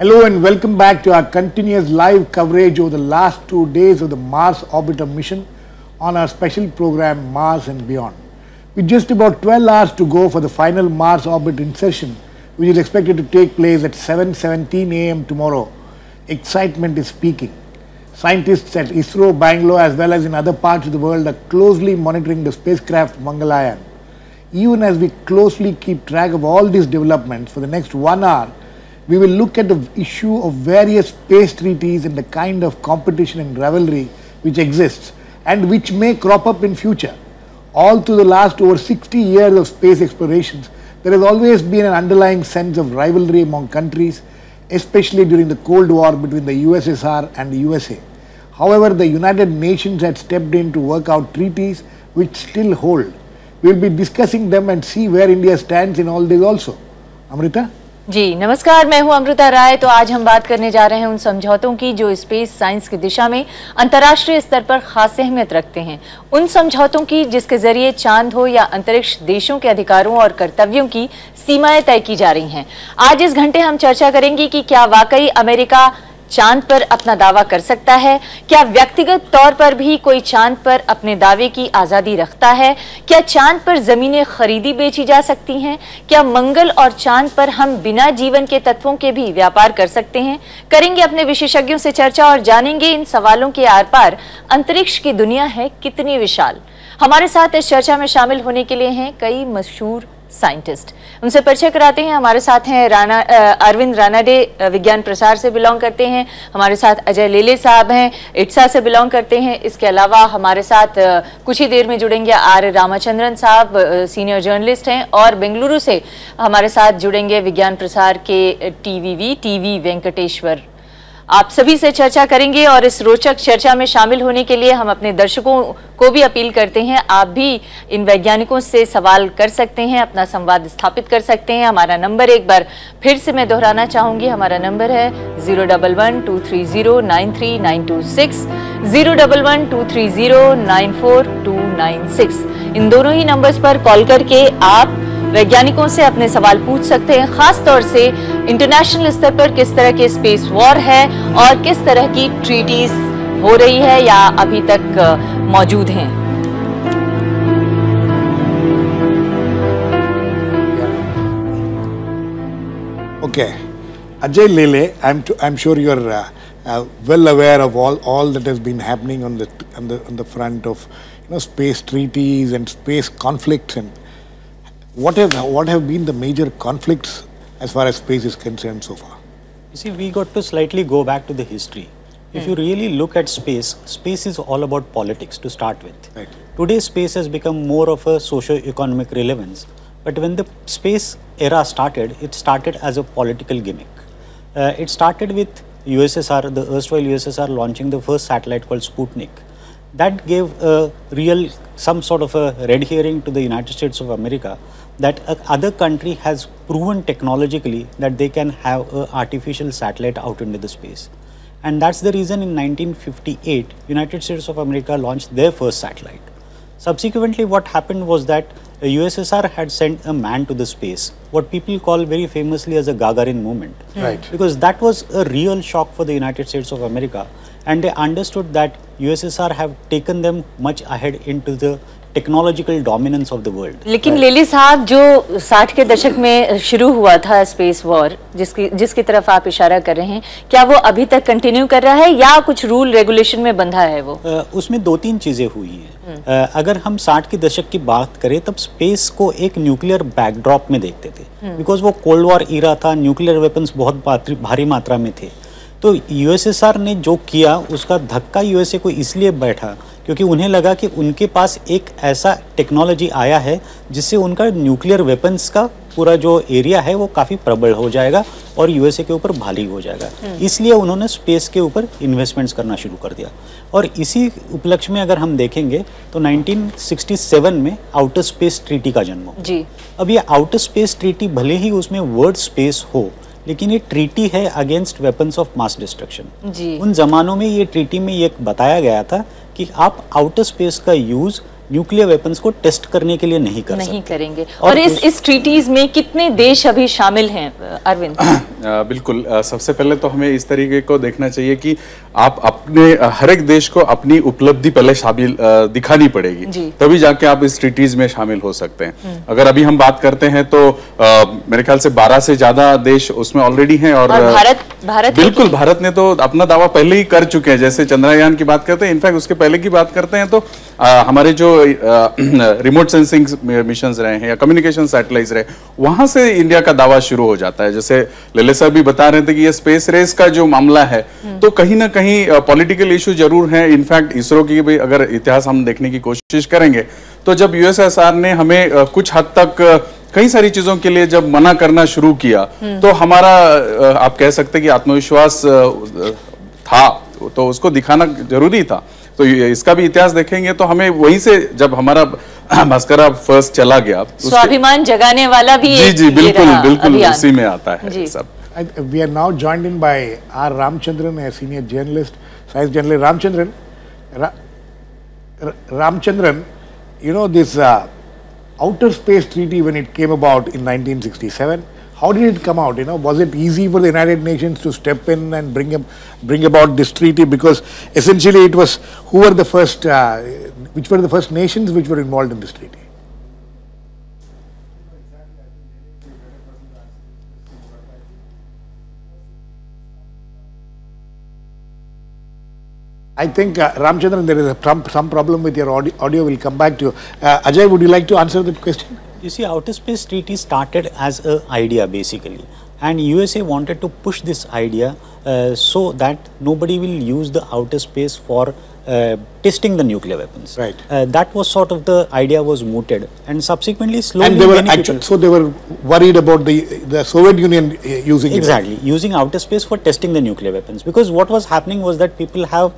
Hello and welcome back to our continuous live coverage over the last 2 days of the Mars Orbiter mission on our special program Mars and Beyond. With just about 12 hours to go for the final Mars orbit insertion, which is expected to take place at 7:17 a.m. tomorrow, excitement is peaking. Scientists at ISRO, Bangalore, as well as in other parts of the world are closely monitoring the spacecraft Mangalyaan. Even as we closely keep track of all these developments, for the next 1 hour, we will look at the issue of various space treaties and the kind of competition and rivalry which exists and which may crop up in future. All through the last over 60 years of space explorations, there has always been an underlying sense of rivalry among countries, especially during the Cold War between the USSR and the USA. However, the United Nations had stepped in to work out treaties which still hold. We will be discussing them and see where India stands in all this also. Amrita? जी नमस्कार, मैं हूं अमृता राय। तो आज हम बात करने जा रहे हैं उन समझौतों की जो स्पेस साइंस की दिशा में अंतर्राष्ट्रीय स्तर पर खास अहमियत रखते हैं। उन समझौतों की जिसके जरिए चांद हो या अंतरिक्ष देशों के अधिकारों और कर्तव्यों की सीमाएं तय की जा रही हैं। आज इस घंटे हम चर्चा करेंगे कि क्या वाकई अमेरिका चांद पर अपना दावा कर सकता है, क्या व्यक्तिगत तौर पर भी कोई चांद पर अपने दावे की आज़ादी रखता है, क्या चांद पर ज़मीनें खरीदी बेची जा सकती हैं, क्या मंगल और चांद पर हम बिना जीवन के तत्वों के भी व्यापार कर सकते हैं। करेंगे अपने विशेषज्ञों से चर्चा और जानेंगे इन सवालों के आर पार अंतरिक्ष की दुनिया है कितनी विशाल। हमारे साथ इस चर्चा में शामिल होने के लिए हैं कई मशहूर साइंटिस्ट। उनसे परिचय कराते हैं। हमारे साथ हैं अरविंद रानाडे, विज्ञान प्रसार से बिलोंग करते हैं। हमारे साथ अजय लेले साहब हैं, इट्सा से बिलोंग करते हैं। इसके अलावा हमारे साथ कुछ ही देर में जुड़ेंगे आर रामाचंद्रन साहब, सीनियर जर्नलिस्ट हैं और बेंगलुरु से हमारे साथ जुड़ेंगे विज्ञान प्रसार के टीवी वेंकटेश्वर। आप सभी से चर्चा करेंगे और इस रोचक चर्चा में शामिल होने के लिए हम अपने दर्शकों को भी अपील करते हैं, आप भी इन वैज्ञानिकों से सवाल कर सकते हैं, अपना संवाद स्थापित कर सकते हैं। हमारा नंबर एक बार फिर से मैं दोहराना चाहूंगी, हमारा नंबर है 011-230-93926, 011-230-94296। इन दोनों ही नंबर्स पर कॉल करके आप वैज्ञानिकों से अपने सवाल पूछ सकते हैं, खास तौर से इंटरनेशनल स्तर पर किस तरह के स्पेस वॉर है और किस तरह की ट्रीटीज हो रही है या अभी तक मौजूद हैं। Okay, Ajay Lele, I'm sure you're well aware of all that has been happening on the front of space treaties and space conflicts, and what have been the major conflicts as far as space is concerned so far? You see, we got to slightly go back to the history. If you really look at space is all about politics to start with. Right. Today, space has become more of a socio-economic relevance. But when the space era started, it started as a political gimmick. It started with USSR, the erstwhile USSR, launching the first satellite called Sputnik. That gave some sort of a red herring to the United States of America that other country has proven technologically that they can have an artificial satellite out into the space. And that's the reason in 1958, United States of America launched their first satellite. Subsequently, what happened was that the USSR had sent a man to the space, what people call very famously as a Gagarin movement. Right. Because that was a real shock for the United States of America. And they understood that USSR have taken them much ahead into the technological dominance of the world. लेकिन लेली साहब, जो 60 के दशक में शुरू हुआ था स्पेस वॉर, जिसकी तरफ आप इशारा कर रहे हैं, क्या वो अभी तक कंटिन्यू कर रहा है या कुछ रूल रेगुलेशन में बंधा है वो? उसमें 2-3 चीजें हुई हैं। अगर हम 60 के दशक की बात करें तब स्पेस को एक न्यूक्लियर बैकड्रॉप में देखते थे, बिकॉज वो कोल्ड वॉर ईरा था, न्यूक्लियर वेपन्स बहुत भारी मात्रा में थे। तो यूएसएसआर ने जो किया उसका धक्का यूएसए को इसलिए बैठा क्योंकि उन्हें लगा कि उनके पास एक ऐसा टेक्नोलॉजी आया है जिससे उनका न्यूक्लियर वेपन्स का पूरा जो एरिया है वो काफ़ी प्रबल हो जाएगा और यूएसए के ऊपर भारी हो जाएगा। इसलिए उन्होंने स्पेस के ऊपर इन्वेस्टमेंट्स करना शुरू कर दिया। और इसी उपलक्ष्य में अगर हम देखेंगे तो 1967 में आउटर स्पेस ट्रीटी का जन्म हुआ। जी। अब ये आउटर स्पेस ट्रीटी भले ही उसमें वर्ड स्पेस हो, लेकिन ये ट्रीटी है against weapons of mass destruction. उन जमानों में ये ट्रीटी में ये बताया गया था कि आप आउटर स्पेस का यूज न्यूक्लियर वेपन्स को टेस्ट करने के लिए नहीं करेंगे। और इस ट्रीटीज में कितने देश अभी शामिल हैं अरविंद? बिल्कुल। सबसे पहले तो हमें इस तरीके को देखना चाहिए कि आप अपने हर एक देश को अपनी उपलब्धि पहले शामिल दिखानी पड़ेगी, तभी जाके आप इस ट्रीटीज में शामिल हो सकते हैं। अगर अभी हम बात करते हैं तो मेरे ख्याल से 12 से ज्यादा देश उसमें ऑलरेडी हैं और भारत बिल्कुल, भारत ने तो अपना दावा पहले ही कर चुके हैं। जैसे चंद्रयान की बात करते हैं, इनफैक्ट उसके पहले की बात करते हैं तो हमारे जो रिमोट सेंसिंग मिशंस रहे हैं या कम्युनिकेशन सैटेलाइट्स रहे, वहां से इंडिया का दावा शुरू हो जाता है। जैसे ललित साहब भी बता रहे थे कि ये स्पेस रेस का जो मामला है, तो कहीं ना कहीं पॉलिटिकल इशू जरूर है। इनफैक्ट इसरो की भी अगर इतिहास हम देखने की कोशिश करेंगे तो जब यूएसएसआर ने हमें कुछ हद तक कई सारी चीजों के लिए जब मना करना शुरू किया, तो हमारा आप कह सकते हैं कि आत्मविश्वास था, तो उसको दिखाना जरूरी था। तो इसका भी इतिहास देखेंगे तो हमें वहीं से जब हमारा भास्करा फर्स्ट चला गया, स्वाभिमान जगाने वाला भी जी बिल्कुल बिल्कुल उसी में आता है सब। We are now joined in by R. Ramchandran, a senior journalist, science journalist. Ramchandran, you know this outer space treaty when it came about in 1967. How did it come out? You know, was it easy for the United Nations to step in and bring about this treaty? Because essentially it was who were the first, which were the first nations which were involved in this treaty? I think Ramchandran, there is some problem with your audio. Will come back to you. Ajay, would you like to answer that question? You see, outer space treaty started as an idea basically, and USA wanted to push this idea so that nobody will use the outer space for testing the nuclear weapons. Right. That was sort of the idea was mooted, and subsequently slowly. And they were actually, so they were worried about the Soviet Union using exactly using outer space for testing the nuclear weapons, because what was happening was that people have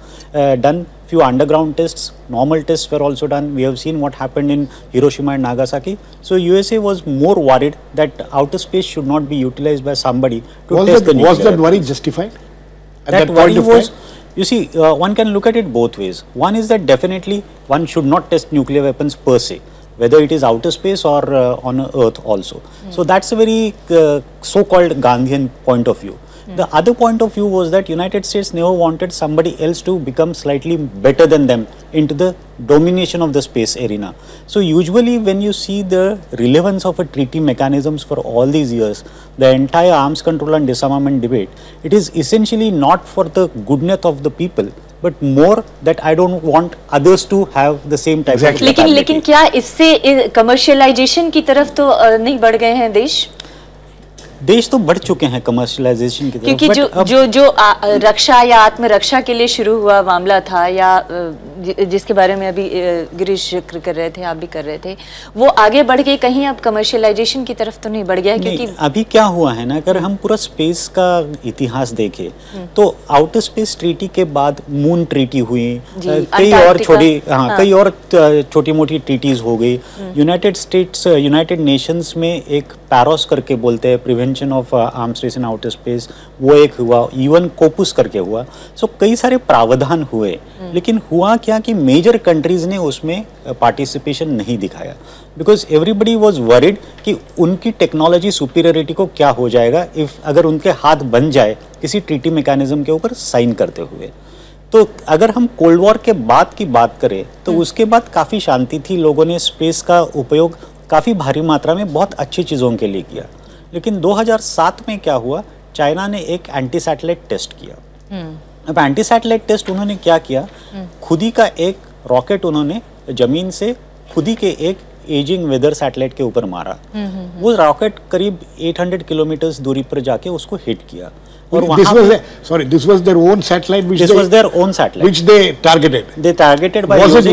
done few underground tests, normal tests were also done. We have seen what happened in Hiroshima and Nagasaki. So USA was more worried that outer space should not be utilized by somebody to test the nuclear weapons. Was that worry weapons. Justified? At That that worry point of was, time? you see, one can look at it both ways. One is that definitely one should not test nuclear weapons per se, whether it is outer space or on Earth also. So that's a very so-called Gandhian point of view. The other point of view was that United States never wanted somebody else to become slightly better than them into the domination of the space arena. So usually when you see the relevance of a treaty mechanisms for all these years, the entire arms control and disarmament debate, it is essentially not for the goodness of the people, but more that I don't want others to have the same type of capability. लेकिन क्या इससे commercialisation की तरफ तो नहीं बढ़ गए हैं देश तो बढ़ चुके हैं कमर्शियलाइजेशन की तरफ, क्योंकि जो रक्षा या आत्मरक्षा के लिए शुरू हुआ मामला था, या जिसके बारे में अभी गिरीश जिक्र कर रहे थे, आप भी कर रहे थे, वो आगे बढ़ के कहीं अब कमर्शियलाइजेशन की तरफ तो नहीं बढ़ गया? क्योंकि अभी क्या हुआ है ना, अगर हम पूरा स्पेस का इतिहास देखें तो आउटर स्पेस ट्रीटी के बाद मून ट्रीटी हुई, कई और छोटी मोटी ट्रीटीज हो गई। यूनाइटेड नेशंस में एक पैरोस करके बोलते हैं, prevention of arms race in outer space, वो एक हुआ, यूएन कोपुस करके हुआ। सो कई सारे प्रावधान हुए, लेकिन हुआ क्या कि मेजर कंट्रीज ने उसमें पार्टिसिपेशन नहीं दिखाया, बिकॉज एवरीबडी वाज वरीड कि उनकी टेक्नोलॉजी सुपीरियरिटी को क्या हो जाएगा इफ अगर उनके हाथ बन जाए किसी ट्रीटी मैकेनिज्म के ऊपर साइन करते हुए। तो अगर हम कोल्ड वॉर के बाद की बात करें तो उसके बाद काफ़ी शांति थी, लोगों ने स्पेस का उपयोग काफ़ी भारी मात्रा में बहुत अच्छी चीज़ों के लिए किया। लेकिन 2007 में क्या हुआ, चाइना ने एक एंटी सैटेलाइट टेस्ट किया। अब एंटी सैटेलाइट टेस्ट उन्होंने क्या किया, खुद ही का एक रॉकेट उन्होंने जमीन से खुद ही के एक एजिंग वेदर सैटेलाइट के ऊपर मारा। वो रॉकेट करीब 800 किलोमीटर दूरी पर जाके उसको हिट किया। और this was their own satellite which they targeted. They targeted by was it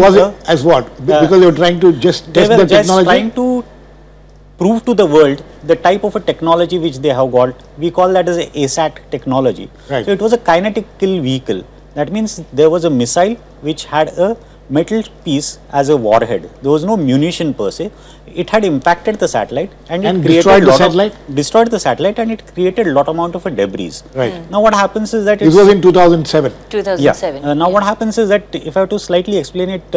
as what? Because they were trying to just test the technology. They were just trying to prove to the world the type of a technology which they have got. We call that as a ASAT technology. Right. So it was a kinetic kill vehicle. That means there was a missile which had a metal piece as a warhead. There was no munition per se. It had impacted the satellite and it destroyed the satellite and it created a lot amount of a debris. Right. Now what happens is that this was in 2007. 2007. Yeah. Now what happens is that if I have to slightly explain it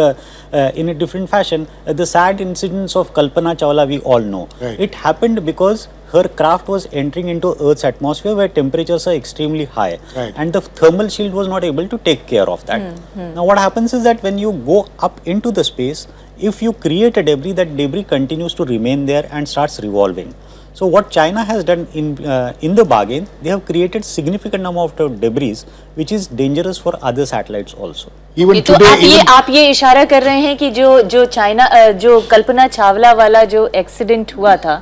in a different fashion, the sad incidents of Kalpana Chawla we all know. Right. It happened because her craft was entering into Earth's atmosphere where temperatures are extremely high, Right. and the thermal shield was not able to take care of that. Now what happens is that when you go up into the space, if you create a debris, that debris continues to remain there and starts revolving. So what China has done in the bargain, they have created significant amount of debris which is dangerous for other satellites also. Even तो today, आप ये इशारा कर रहे हैं कि जो China जो कल्पना चावला वाला जो एक्सीडेंट हुआ था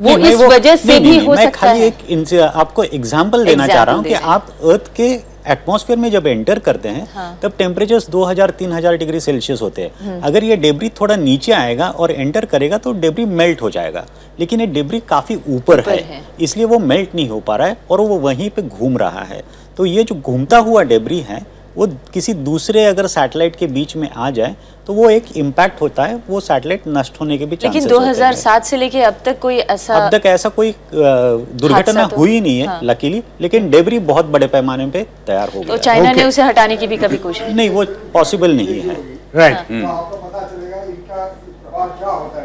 वो इस वजह से भी हो सकता है। मैं खाली आपको एग्जांपल देना चाह रहा हूँ कि आप अर्थ के एटमॉस्फेयर में जब एंटर करते हैं तब टेम्परेचर्स 2000-3000 डिग्री सेल्सियस होते हैं। अगर ये डेब्री थोड़ा नीचे आएगा और एंटर करेगा तो डेब्री मेल्ट हो जाएगा, लेकिन ये डेब्री काफी ऊपर है इसलिए वो मेल्ट नहीं हो पा रहा है और वो वहीं पे घूम रहा है। तो ये जो घूमता हुआ डेब्री है वो किसी दूसरे अगर सैटेलाइट के बीच में आ जाए तो वो एक इम्पैक्ट होता है, वो सैटेलाइट नष्ट होने के भी चांसेस लेकिन 2007 से लेके अब तक कोई ऐसा कोई दुर्घटना हुई नहीं है लकीली, लेकिन डेब्री बहुत बड़े पैमाने पे तैयार हो गया। तो चाइना ने उसे हटाने की भी कभी कोशिश नहीं, वो पॉसिबल नहीं है। राइट।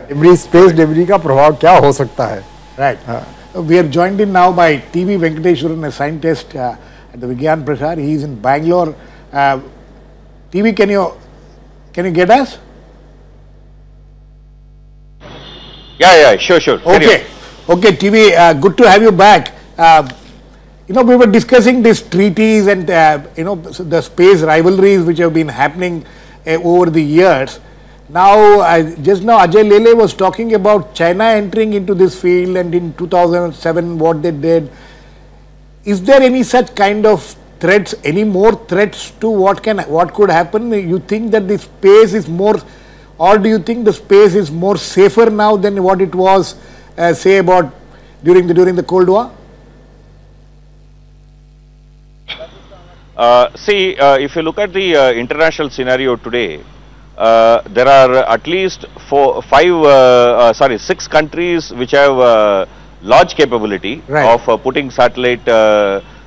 डेब्री, स्पेस डेब्री का प्रभाव क्या हो सकता है? Right. We are joined in now by TV Venkateswaran, a scientist at the Vigyan Prasar. He is in Bangalore. TV, can you get us? Yeah, sure. Okay, TV, good to have you back. We were discussing these treaties and the space rivalries which have been happening over the years. Now, just now Ajay Lele was talking about China entering into this field, and in 2007 what they did. Is there any such kind of threats, any more threats to what could happen? You think that the space is more, or do you think the space is more safer now than what it was, say about during the Cold War? If you look at the international scenario today, there are at least 6 countries which have large capability of putting satellite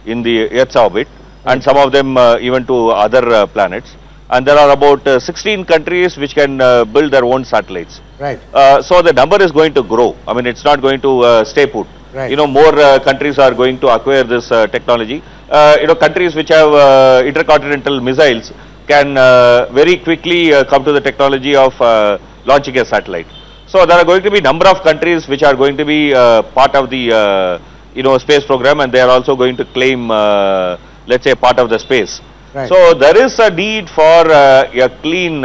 in the Earth's orbit, and some of them even to other planets. And there are about 16 countries which can build their own satellites. Right. So the number is going to grow. I mean, it's not going to stay put. Right. More countries are going to acquire this technology. Countries which have intercontinental missiles can very quickly come to the technology of launching a satellite. So there are going to be number of countries which are going to be part of the space program, and they are also going to claim let's say part of the space. Right. So there is a need for a clean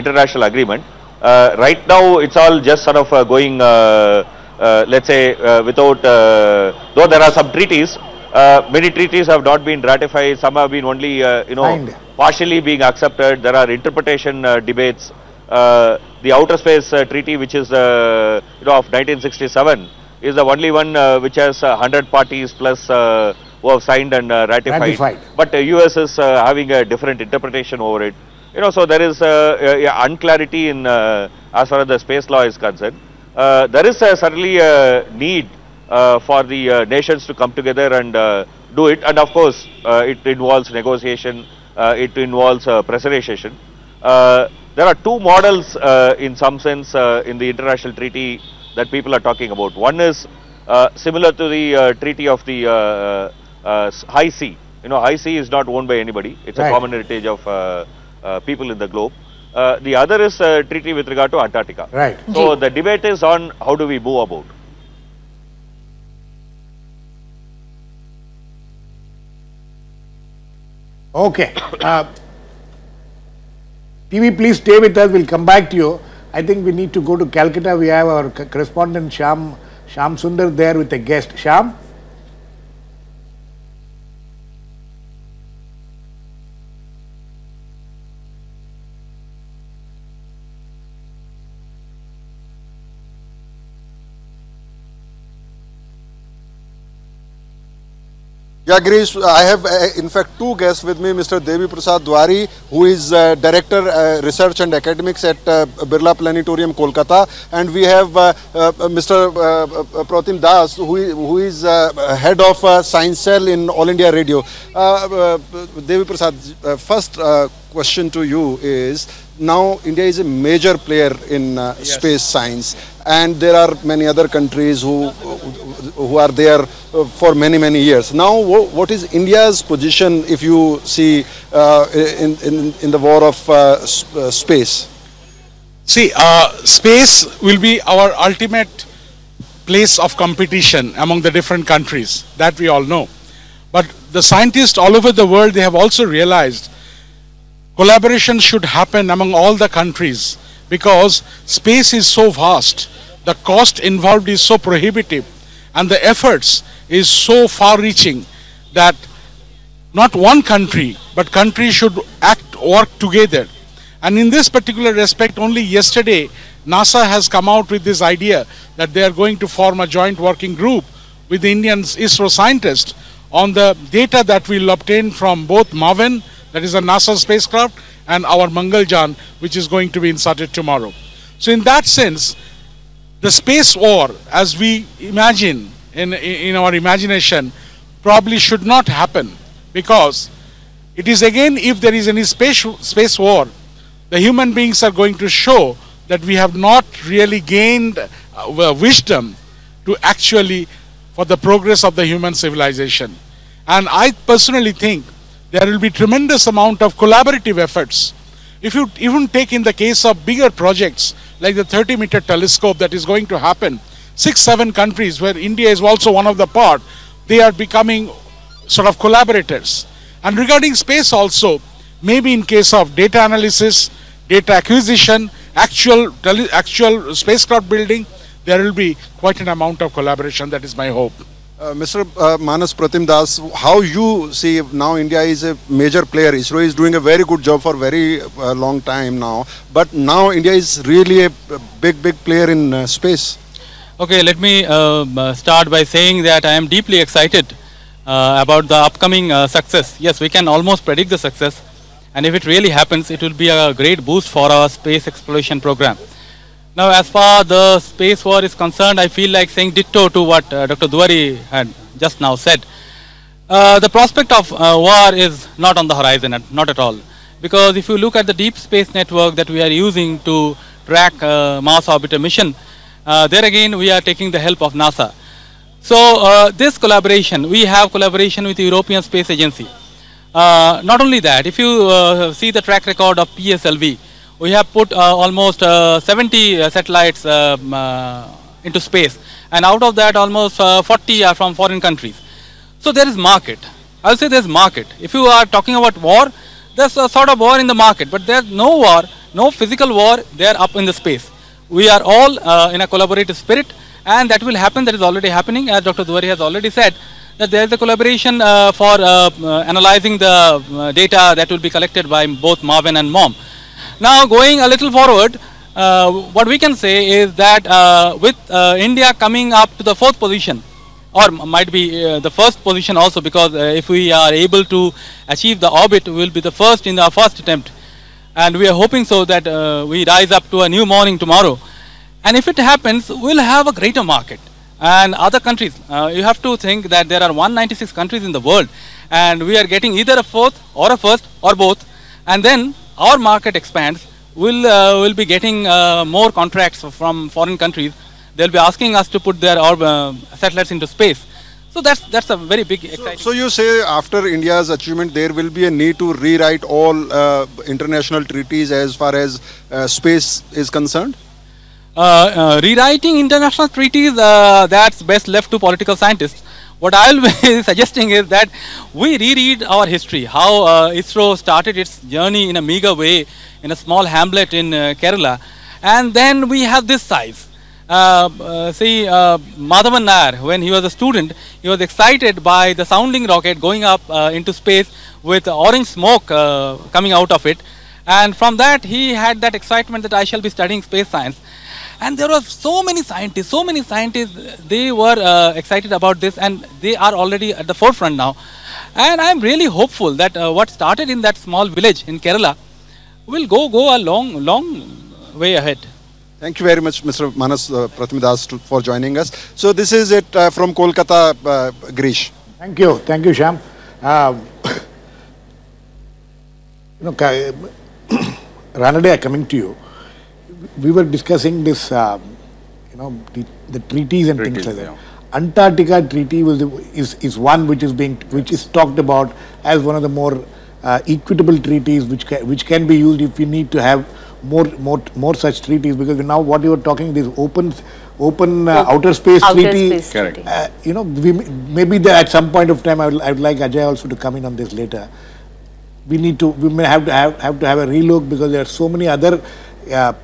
international agreement. Right now it's all just sort of going let's say without, though there are some treaties, many treaties have not been ratified, some have been only partially being accepted. There are interpretation debates. The Outer Space Treaty, which is of 1967, is the only one which has 100 parties plus who have signed and ratified. But US is having a different interpretation over it. So there is unclarity in as far as the space law is concerned. There is certainly a need for the nations to come together and do it, and of course it involves negotiation, it involves pressurization. There are two models in some sense in the international treaty that people are talking about. One is similar to the treaty of the High Sea. High Sea is not owned by anybody. It's a common heritage of people in the globe. The other is a treaty with regard to Antarctica. Right. So the debate is on how do we move about. Okay. TV, please stay with us. We'll come back to you. I think we need to go to Calcutta. We have our correspondent Shyam Sundar there with a guest. Shyam? Yeah, Girish, I have in fact two guests with me, Mr. Devi Prasad Dwari, who is Director Research and Academics at Birla Planetarium, Kolkata, and we have Mr. Pratim Das, who is Head of Science Cell in All India Radio. Devi Prasad, first question to you is, now India is a major player in space science, and there are many other countries who are there for many years. Now, what is India's position if you see in the war of space? See, space will be our ultimate place of competition among the different countries, that we all know. But the scientists all over the world, they have also realized collaboration should happen among all the countries, because space is so vast, the cost involved is so prohibitive, and the efforts is so far-reaching that not one country, but countries should work together. And in this particular respect, only yesterday, NASA has come out with this idea that they are going to form a joint working group with the Indian ISRO scientists on the data that we will obtain from both MAVEN, that is a NASA spacecraft, and our Mangalyaan, which is going to be inserted tomorrow. So in that sense, the space war, as we imagine in our imagination, probably should not happen, because it is again, if there is any space war, the human beings are going to show that we have not really gained wisdom to actually for the progress of the human civilization. And I personally think there will be tremendous amount of collaborative efforts. If you even take in the case of bigger projects like the 30-meter telescope that is going to happen, 6-7 countries where India is also one of the part, they are becoming sort of collaborators. And regarding space also, maybe in case of data analysis, data acquisition, actual spacecraft building, there will be quite an amount of collaboration. That is my hope. Mr. Manas Pratim Das, how you see now India is a major player. ISRO is doing a very good job for very long time now. But now India is really a big player in space. Okay, let me start by saying that I am deeply excited about the upcoming success. Yes, we can almost predict the success. And if it really happens, it will be a great boost for our space exploration program. Now, as far the space war is concerned, I feel like saying ditto to what Dr. Duwari had just now said. The prospect of war is not on the horizon, not at all. Because if you look at the deep space network that we are using to track Mars orbiter mission, there again we are taking the help of NASA. So this collaboration, we have collaboration with the European Space Agency. Not only that, if you see the track record of PSLV, we have put almost 70 satellites into space, and out of that almost 40 are from foreign countries. So there is market. I'll say there's market. If you are talking about war, there's a sort of war in the market, but there's no war, no physical war there up in the space. We are all in a collaborative spirit, and that will happen. That is already happening, as Dr. Duwari has already said, that there is a collaboration for analyzing the data that will be collected by both MAVEN and MOM. Now, going a little forward, what we can say is that with India coming up to the 4th position, or might be the 1st position also, because if we are able to achieve the orbit, we will be the first in our first attempt. And we are hoping so that we rise up to a new morning tomorrow. And if it happens, we'll have a greater market. And other countries, you have to think that there are 196 countries in the world, and we are getting either a 4th or a 1st or both. And then our market expands. We'll be getting more contracts from foreign countries. They'll be asking us to put their satellites into space. So that's a very big exciting. So you say after India's achievement, there will be a need to rewrite all international treaties as far as space is concerned? Rewriting international treaties, that's best left to political scientists. What I'll be suggesting is that we reread our history, how ISRO started its journey in a meager way in a small hamlet in Kerala, and then we have this size. See, Madhavan Nair, when he was a student, he was excited by the sounding rocket going up into space with orange smoke coming out of it, and from that he had that excitement that I shall be studying space science. And there were so many scientists, they were excited about this, and they are already at the forefront now. And I'm really hopeful that what started in that small village in Kerala will go a long way ahead. Thank you very much, Mr. Manas Pratim Das, for joining us. So this is it from Kolkata, Girish. Thank you, Shyam. Ranade, coming to you, we were discussing this, the treaties and things like that. Yeah. Antarctica Treaty is one which is talked about as one of the more equitable treaties which can be used if we need to have more such treaties, because now what you were talking, this open outer space treaty. Correct. Maybe at some point of time I would like Ajay also to come in on this later. We may have to have a relook, because there are so many other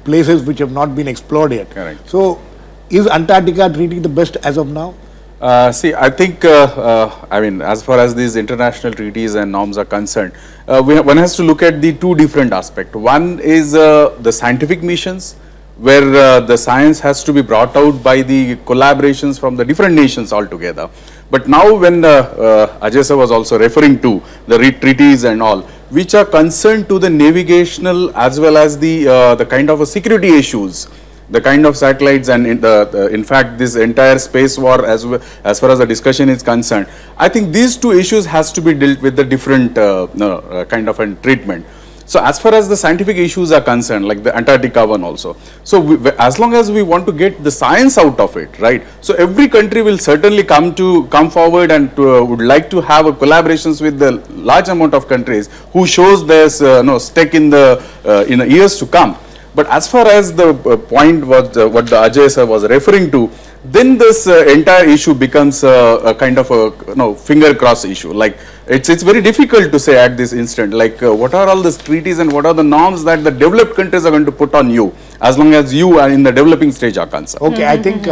places which have not been explored yet. Correct. So, is Antarctica Treaty the best as of now? See, I think, as far as these international treaties and norms are concerned, one has to look at the two different aspects. One is the scientific missions, where the science has to be brought out by the collaborations from the different nations altogether. But now when Ajay sir was also referring to the treaties and all, which are concerned to the navigational as well as the kind of security issues, the kind of satellites, and in fact this entire space war as far as the discussion is concerned, I think these two issues has to be dealt with the different kind of a treatment. So as far as the scientific issues are concerned, like the Antarctica one also, so as long as we want to get the science out of it, right? So every country will certainly come forward and would like to have a collaborations with the large amount of countries who shows their stake in the years to come. But as far as the point what the Ajay sir was referring to, then this entire issue becomes a kind of a finger cross issue. Like it's very difficult to say at this instant, like what are all the treaties and what are the norms that the developed countries are going to put on you, as long as you are in the developing stage are concerned. Okay, I think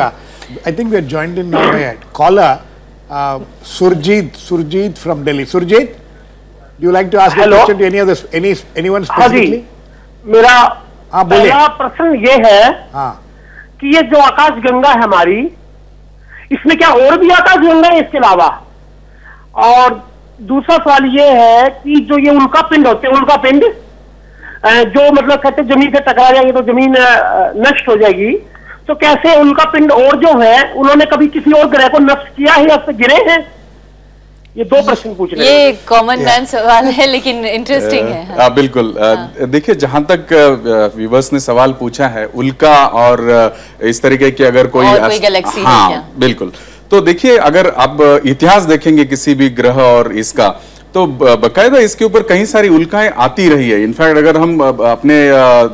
we are joined in now by a caller, Surjit from Delhi. Surjit, do you like to ask a question to anyone specifically? मेरा पहला प्रश्न ये है कि ये जो आकाश गंगा है हमारी, इसमें क्या और भी आकाश गंगा है इसके अलावा? और दूसरा सवाल ये है कि जो ये उल्का पिंड होते हैं, उल्का पिंड जो मतलब कहते हैं जमीन से टकरा जाएंगे तो जमीन नष्ट हो जाएगी, तो कैसे उल्का पिंड और जो है उन्होंने कभी किसी और ग्रह को नष्ट किया है या गिरे हैं? ये दो प्रश्न पूछ रहे हैं। ये कॉमन मैन सवाल है, लेकिन इंटरेस्टिंग है। बिल्कुल। देखिए, जहां तक व्यूअर्स ने सवाल पूछा है उल्का और इस तरीके की अगर कोई गैलेक्सी है क्या? बिल्कुल। तो देखिए, अगर आप इतिहास देखेंगे किसी भी ग्रह और इसका, तो बकायदा इसके ऊपर कई सारी उल्काएं आती रही है। इनफैक्ट अगर हम अपने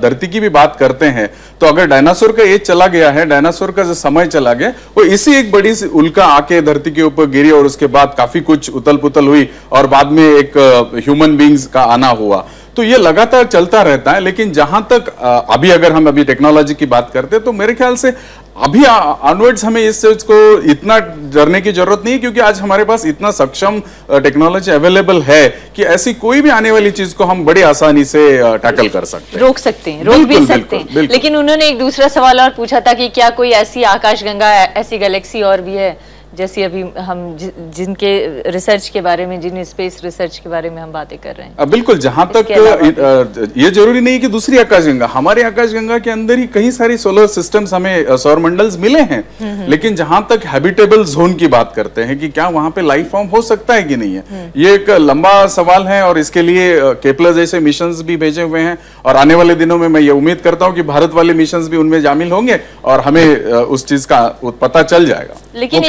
धरती की भी बात करते हैं, तो अगर डायनासोर का एज चला गया है, डायनासोर का जो समय चला गया, वो इसी एक बड़ी सी उल्का आके धरती के ऊपर गिरी और उसके बाद काफी कुछ उथल पुथल हुई और बाद में एक ह्यूमन बींग्स का आना हुआ। तो ये लगातार चलता रहता है। लेकिन जहां तक अभी अगर हम अभी टेक्नोलॉजी की बात करते हैं, तो मेरे ख्याल से अभी ऑनवर्ड्स हमें इस चीज को इतना डरने की जरूरत नहीं है, क्योंकि आज हमारे पास इतना सक्षम टेक्नोलॉजी अवेलेबल है कि ऐसी कोई भी आने वाली चीज को हम बड़ी आसानी से टैकल कर सकते हैं, रोक सकते हैं, रोक भी सकते हैं। लेकिन उन्होंने एक दूसरा सवाल और पूछा था कि क्या कोई ऐसी आकाशगंगा, ऐसी गैलेक्सी और भी है, जैसे अभी हम जिनके रिसर्च के बारे में, जिन स्पेस रिसर्च के बारे में हम बातें कर रहे हैं। बिल्कुल। जहां तक ये जरूरी नहीं कि दूसरी आकाशगंगा, हमारे आकाशगंगा के अंदर ही कई सारी सोलर सिस्टम्स, हमें सौर मंडल्स मिले हैं। लेकिन जहां तक हैबिटेबल जोन की बात करते हैं कि क्या वहां पे लाइफ फॉर्म हो सकता है कि नहीं है, ये एक लंबा सवाल है। और इसके लिए केपलर जैसे मिशंस भी भेजे हुए हैं, और आने वाले दिनों में मैं ये उम्मीद करता हूं कि भारत वाले मिशंस भी उनमें शामिल होंगे और हमें उस चीज का पता चल जाएगा। लेकिन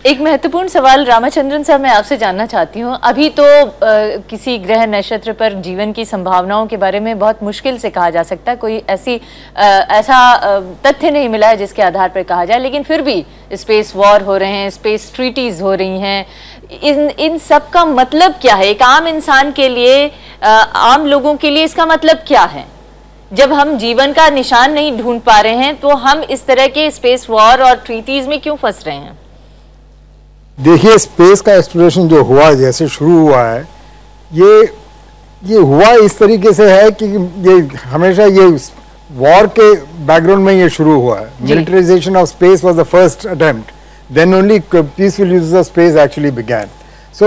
एक महत्वपूर्ण सवाल रामाचंद्रन साहब मैं आपसे जानना चाहती हूँ। अभी तो किसी ग्रह नक्षत्र पर जीवन की संभावनाओं के बारे में बहुत मुश्किल से कहा जा सकता है, कोई ऐसा तथ्य नहीं मिला है जिसके आधार पर कहा जाए। लेकिन फिर भी स्पेस वॉर हो रहे हैं, स्पेस ट्रीटीज हो रही हैं, इन सब का मतलब क्या है? एक आम इंसान के लिए, आम लोगों के लिए इसका मतलब क्या है? जब हम जीवन का निशान नहीं ढूंढ पा रहे हैं, तो हम इस तरह के स्पेस वॉर और ट्रीटीज में क्यों फंस रहे हैं? देखिए, स्पेस का एक्सप्लोरेशन जो हुआ, जैसे शुरू हुआ है, ये हुआ इस तरीके से है कि ये हमेशा ये वॉर के बैकग्राउंड में ये शुरू हुआ है। Militarization of space was the first attempt, then only peaceful use of space actually began. So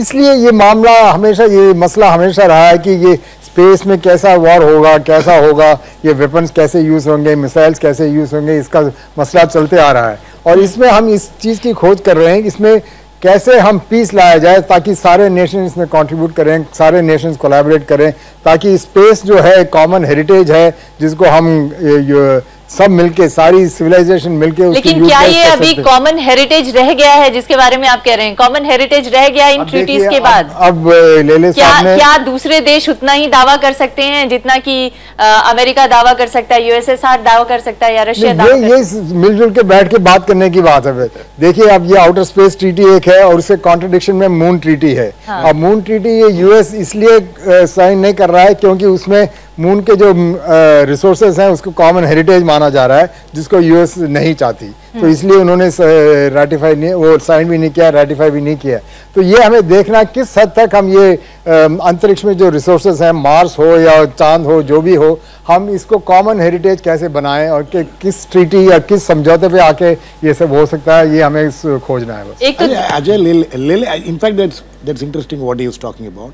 इसलिए ये मामला हमेशा, ये मसला हमेशा रहा है कि ये स्पेस में कैसा वॉर होगा, कैसा होगा, ये वेपन्स कैसे यूज होंगे, मिसाइल्स कैसे यूज होंगे, इसका मसला चलते आ रहा है। और इसमें हम इस चीज़ की खोज कर रहे हैं कि इसमें कैसे हम पीस लाया जाए ताकि सारे नेशन इसमें कंट्रीब्यूट करें, सारे नेशंस कोलैबोरेट करें, ताकि स्पेस जो है कॉमन हेरिटेज है जिसको हम सब मिलके, सारी सिविलाइजेशन मिलके। लेकिन क्या ये अभी कॉमन हेरिटेज रह गया है जिसके बारे में आप कह रहे हैं? कॉमन हेरिटेज रह गया इन ट्रीटीज के बाद? अब लेले साहब ने, क्या दूसरे देश उतना ही दावा कर सकते हैं जितना कि अमेरिका दावा कर सकता है, यूएसएसआर दावा कर सकता है या रशिया दावा कर सकता है? मिलजुल के बैठ के बात करने की बात है। देखिए अब ये आउटर स्पेस ट्रीटी एक है और उसके कॉन्ट्रडिक्शन में मून ट्रीटी है। अब मून ट्रीटी ये यूएस इसलिए साइन नहीं कर रहा है क्योंकि उसमें मून के जो रिसोर्सेज हैं उसको कॉमन हेरिटेज माना जा रहा है, जिसको यूएस नहीं चाहती, तो इसलिए उन्होंने रैटिफाई नहीं, वो साइन भी नहीं किया, रैटिफाई भी नहीं किया। तो ये हमें देखना किस हद तक हम ये अंतरिक्ष में जो रिसोर्सेज हैं, मार्स हो या चांद हो, जो भी हो, हम इसको कॉमन हेरिटेज कैसे बनाएं और किस ट्रीटी या किस समझौते पे आके ये सब हो सकता है, ये हमें खोजना है बस। Ajay, in fact that's interesting what he was talking about.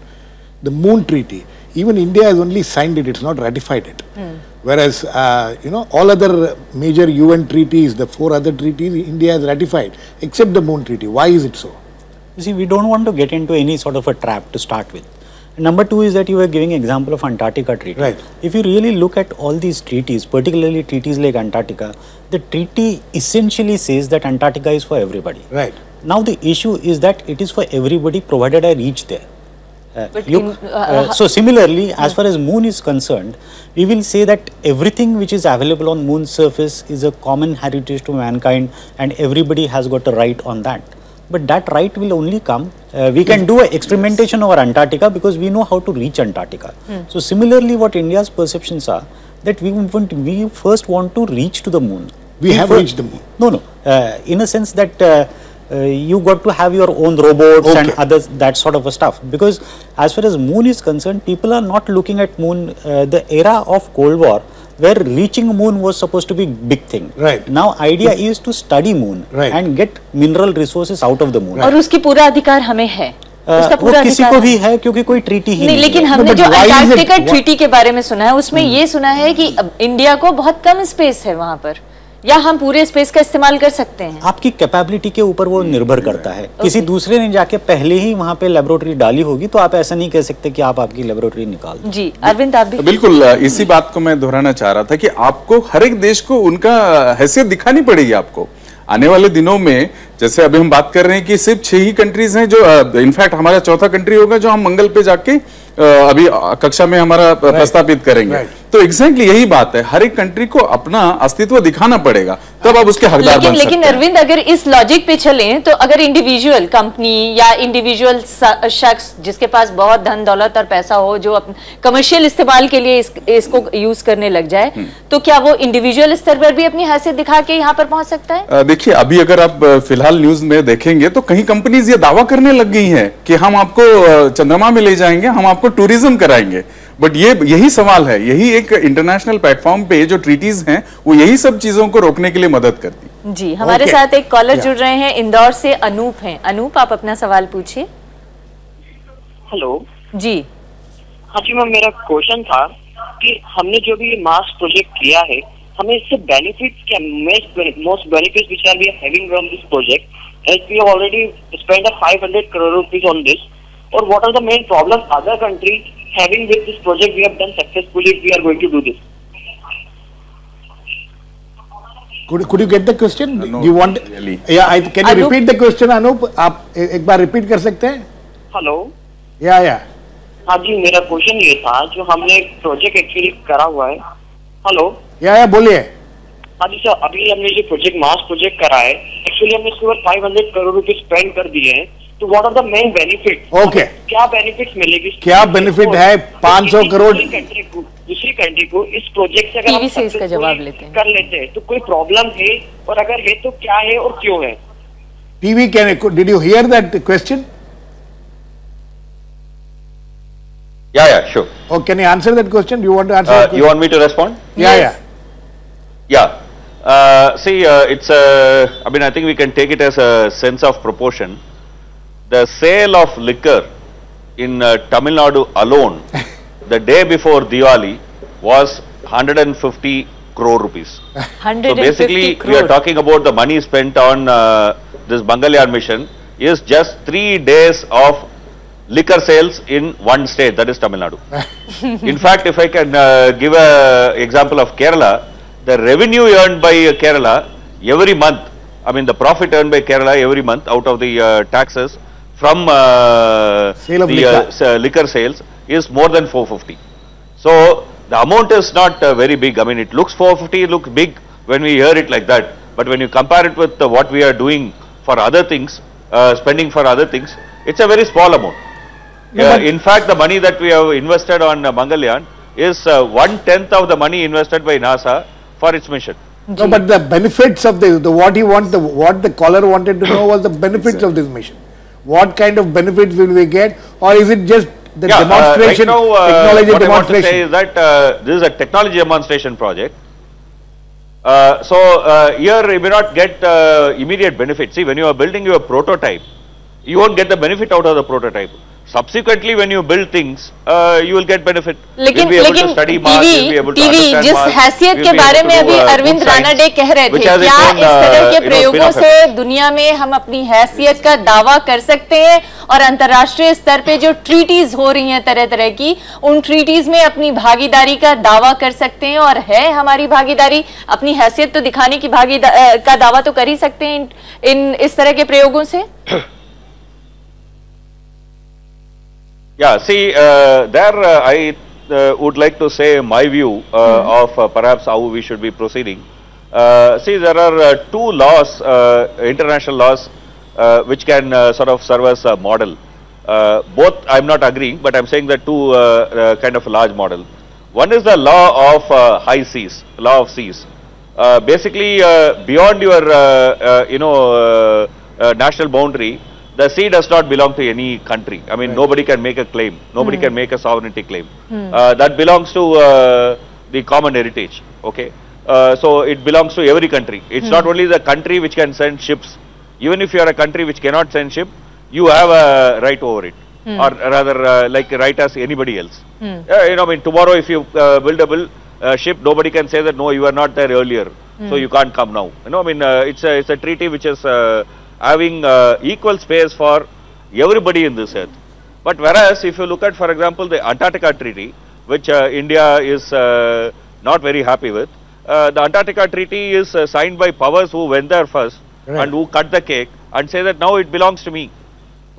The Moon Treaty, even India has only signed it, it's not ratified it. Whereas, all other major UN treaties, the 4 other treaties, India has ratified, except the Moon Treaty. Why is it so? You see, we don't want to get into any sort of a trap to start with. Number 2 is that you were giving example of Antarctica Treaty. Right. If you really look at all these treaties, particularly treaties like Antarctica, the treaty essentially says that Antarctica is for everybody. Right. Now the issue is that it is for everybody provided I reach there. So similarly, as far as Moon is concerned, we will say that everything which is available on Moon's surface is a common heritage to mankind and everybody has got a right on that. But that right will only come, we can do an experimentation over Antarctica because we know how to reach Antarctica. So similarly, what India's perceptions are, that we first want to reach to the Moon. We have reached the Moon. No, in a sense that you got to have your own robots and others, that sort of a stuff. Because as far as Moon is concerned, people are not looking at Moon, the era of Cold War, where reaching Moon was supposed to be big thing. Right. Now idea is to study Moon and get mineral resources out of the Moon. और उसकी पूरा अधिकार हमें है। उसका पूरा किसी को भी है क्योंकि कोई ट्रीटी ही नहीं। लेकिन हमने जो अंटार्कटिका ट्रीटी के बारे में सुना है उसमें ये सुना है कि इंडिया को बहुत कम स्पेस है वहाँ पर, या हम पूरे स्पेस का इस्तेमाल कर सकते हैं? आपकी कैपेबिलिटी के ऊपर वो निर्भर करता है। किसी दूसरे ने जाके पहले ही वहाँ पे लेबोरेटरी डाली होगी तो आप ऐसा नहीं कह सकते कि आप आपकी लेबोरेटरी निकाल दो। जी अरविंद, आप भी? बिल्कुल, इसी बात को मैं दोहराना चाह रहा था कि आपको हर एक देश को उनका हैसियत दिखानी पड़ेगी। आपको आने वाले दिनों में, जैसे अभी हम बात कर रहे हैं कि सिर्फ 6 ही कंट्रीज हैं जो, इनफैक्ट हमारा चौथा कंट्री होगा जो हम मंगल पे जाके अभी कक्षा में हमारा प्रस्तापित करेंगे। तो एग्जैक्टली यही बात है, हर एक कंट्री को अपना अस्तित्व दिखाना पड़ेगा, तब आप उसके हकदार बन सकते हैं। लेकिन अरविंद, अगर इस लॉजिक पे चलें तो अगर इंडिविजुअल कंपनी या इंडिविजुअल शख्स जिसके पास बहुत धन दौलत और पैसा हो, जो कमर्शियल इस्तेमाल के लिए इसको यूज करने लग जाए, तो क्या वो इंडिविजुअल स्तर पर भी अपनी हैसियत दिखा के यहाँ पर पहुंच सकता है? देखिए, अभी अगर आप फिलहाल न्यूज में देखेंगे तो कई कंपनीज ये दावा करने लग गई हैं कि हम आपको चंद्रमा में ले जाएंगे, हम आपको टूरिज्म कराएंगे। बट यही सवाल है, यही एक इंटरनेशनल प्लेटफॉर्म पे जो ट्रीटीज हैं वो यही सब चीजों को रोकने के लिए मदद करती। जी, हमारे साथ एक कॉलर जुड़ रहे हैं, इंदौर से अनूप हैं। अनूप, आप अपना सवाल पूछिए। हेलो जी। हाँ जी मैम, मेरा क्वेश्चन था कि हमने जो भी मार्स प्रोजेक्ट किया है, हमें इससे बेनिफिट्स क्या, most benefits which are we are having from this project, as we already spend 500 crore rupees on this, और what are the main problems other country having with this project we have done successfully if we are going to do this? Could you get the question? No, you want? Really. Yeah, can you repeat the question, Anup? आप एक बार repeat कर सकते हैं? Hello. या हाँ जी, मेरा question ये था, जो हमने एक प्रोजेक्ट एक्चुअली करा हुआ है। हेलो। या बोलिए। हाँ जी सर, अभी हमने जो प्रोजेक्ट मार्स प्रोजेक्ट करा है, एक्चुअली हमने इसके ऊपर 500 करोड़ रुपए स्पेंड कर दिए हैं। तो what are the main benefit? Okay, क्या बेनिफिट्स मिलेगी? क्या बेनिफिट है 500 करोड़ दूसरी कंट्री को इस प्रोजेक्ट से अगर हम इसका जवाब लेते हैं, कर लेते हैं, तो कोई प्रॉब्लम है, और अगर है तो क्या है और क्यों है? TV, did you here that question? Yeah, sure. Oh, can you answer that question? Do you want to answer that question? You want me to respond? Yeah. See, it's I mean, I think we can take it as a sense of proportion. The sale of liquor in Tamil Nadu alone, the day before Diwali, was 150 crore rupees. 150 so basically, crore. we are talking about the money spent on this Mangalyaan mission. is just 3 days of liquor sales in one state, that is Tamil Nadu. In fact, if I can give an example of Kerala, the revenue earned by Kerala every month, I mean the profit earned by Kerala every month out of the taxes from liquor sales is more than 450. So the amount is not very big. I mean, it looks 450, it looks big when we hear it like that. But when you compare it with what we are doing for other things, spending for other things, it's a very small amount. In fact, the money that we have invested on Mangalyaan is 1/10 of the money invested by NASA for its mission. No, but the benefits of this, what the caller wanted to know was the benefits of this mission. What kind of benefits will we get, or is it just the demonstration, right now, technology what demonstration? I want to say is that this is a technology demonstration project. Here you may not get immediate benefit. See, when you are building your prototype, you won't get the benefit out of the prototype. Subsequently, when you build things, you will get benefit. लेकिन TV जिस हैसियत के बारे में अभी अरविंद रानाडे कह रहे थे, क्या इस तरह के प्रयोगों से दुनिया में हम अपनी हैसियत का दावा कर सकते हैं और अंतर्राष्ट्रीय स्तर पे जो ट्रीटीज हो रही हैं तरह तरह की, उन ट्रीटीज में अपनी भागीदारी का दावा कर सकते हैं? और है हमारी भागीदारी, अपनी हैसियत तो दिखाने की का दावा तो कर ही सकते हैं इन इस तरह के प्रयोगों से? Yeah, see, I would like to say my view of perhaps how we should be proceeding. See, there are two laws, international laws, which can sort of serve as a model. Both I am not agreeing, but I am saying that two kind of large model. One is the law of high seas, law of seas. Basically, beyond your national boundary, the sea does not belong to any country. I mean, nobody can make a claim. Nobody can make a sovereignty claim. That belongs to the common heritage. Okay. So it belongs to every country. It's not only the country which can send ships. Even if you are a country which cannot send ship, you have a right over it, or rather, like right as anybody else. I mean, tomorrow if you build a ship, nobody can say that no, you were not there earlier, so you can't come now. I mean, it's a treaty which is having equal space for everybody in this earth. But whereas if you look at, for example, the Antarctica Treaty, which India is not very happy with, the Antarctica Treaty is signed by powers who went there first and who cut the cake and say that now it belongs to me.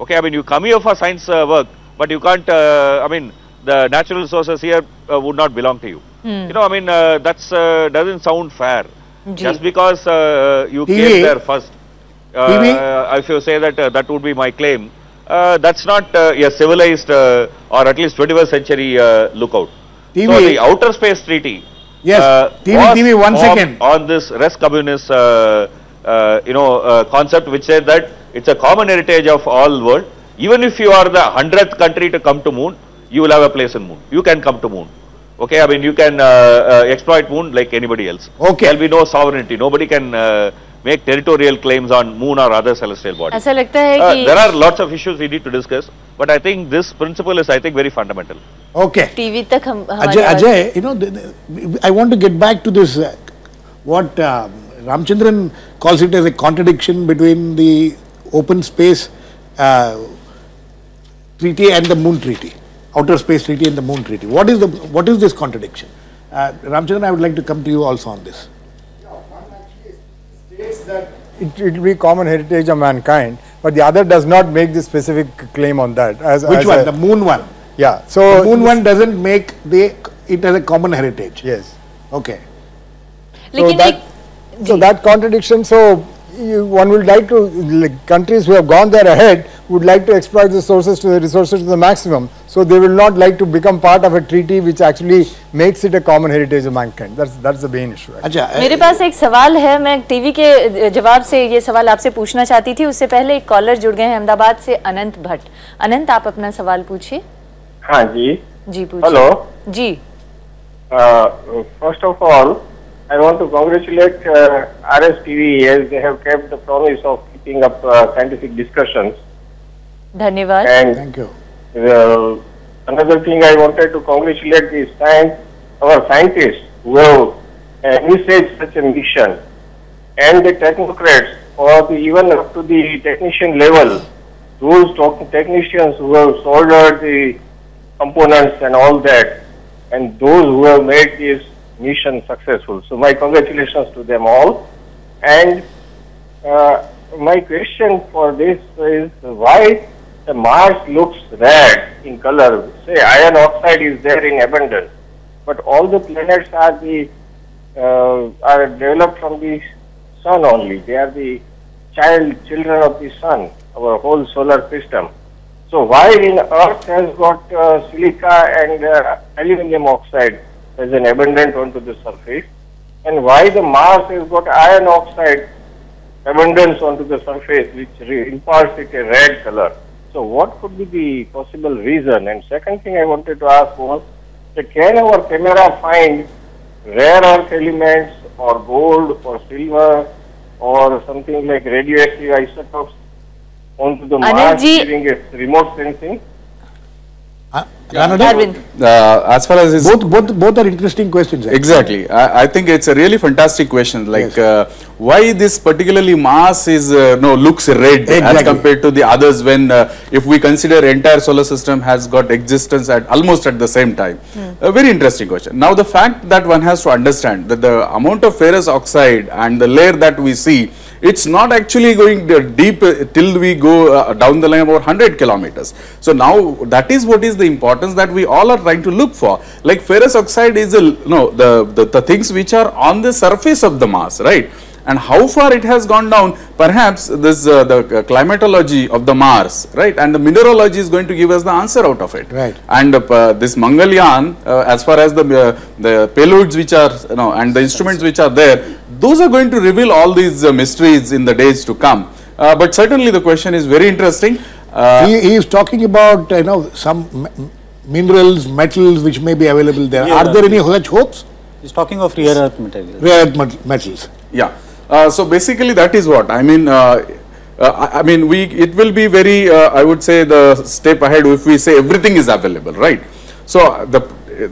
Okay, I mean, you come here for science work, but you can't, I mean, the natural resources here would not belong to you. I mean, that's doesn't sound fair. Just because you came there first. If you say that that would be my claim, that's not a civilized or at least 21st century lookout. So the Outer Space Treaty TV, 1 second. On this res communis concept, which said that it's a common heritage of all world. Even if you are the 100th country to come to moon, you will have a place in moon. You can come to moon. Okay, I mean, you can exploit moon like anybody else. Okay. There will be no sovereignty. Nobody can make territorial claims on moon or other celestial bodies. ऐसा लगता है कि there are lots of issues we need to discuss, but I think this principle is, I think, very fundamental. Okay. TV तक हम Ajay, I want to get back to this. What Ramchandran calls it as a contradiction between the open space treaty and the moon treaty, outer space treaty and the moon treaty. What is this contradiction? Ramchandran, I would like to come to you also on this. That it will be common heritage of mankind, but the other does not make the specific claim on that. Which one? The moon one? Yeah. So the moon one doesn't make it as a common heritage. Yes. Okay. So that contradiction. So one would like to, countries who have gone there ahead would like to exploit the resources to the maximum. So they will not like to become part of a treaty which actually makes it a common heritage of mankind. That's the main issue. अच्छा, मेरे पास एक सवाल है, मैं TV के जवाब से ये सवाल आपसे पूछना चाहती थी, उससे पहले एक कॉलर जुड़ गए हैं अहमदाबाद से, अनंत भट्ट। अनंत, आप अपना सवाल पूछिए। हाँ जी पूछिए। हेलो जी। First of all I want to congratulate RSTV as they have kept the promise of keeping up scientific discussions. धन्यवाद. And thank you. Another thing I wanted to congratulate is our scientists who have initiated such a mission, and the technocrats, or even up to the technician level, those technicians who have soldered the components and all that, and those who have made this mission successful. So my congratulations to them all. And my question for this is why the Mars looks red in color. Say iron oxide is there in abundance, but all the planets are developed from the sun only. They are the children of the sun, our whole solar system. So why in Earth has got silica and aluminum oxide as an abundant onto the surface, and why the Mars has got iron oxide abundance onto the surface, which imparts it a red color. So what could be the possible reason? And second thing I wanted to ask was, can our camera find rare earth elements or gold or silver or something like radioactive isotopes onto the Mars during its remote sensing? As far as both are interesting questions. Actually. Exactly, I think it's a really fantastic question. Like why this particularly Mars is looks red as compared to the others, when if we consider entire solar system has got existence at almost at the same time. A very interesting question. Now the fact that one has to understand that the amount of ferrous oxide and the layer that we see, it's not actually going deep till we go down the line about 100 kilometers. So now that is what is the importance that we all are trying to look for. Like ferrous oxide is the things which are on the surface of the Mars, right? And how far it has gone down, perhaps this the climatology of the Mars, right, and the mineralogy is going to give us the answer out of it. Right. And this Mangalyaan, as far as the payloads which are and the instruments which are there, those are going to reveal all these mysteries in the days to come. But certainly the question is very interesting. He is talking about some minerals, metals which may be available there. Are there any such hopes? He's talking of rare earth materials. Rare earth metals. Yeah. So basically that is what I mean. It will be very I would say the step ahead if we say everything is available, right? So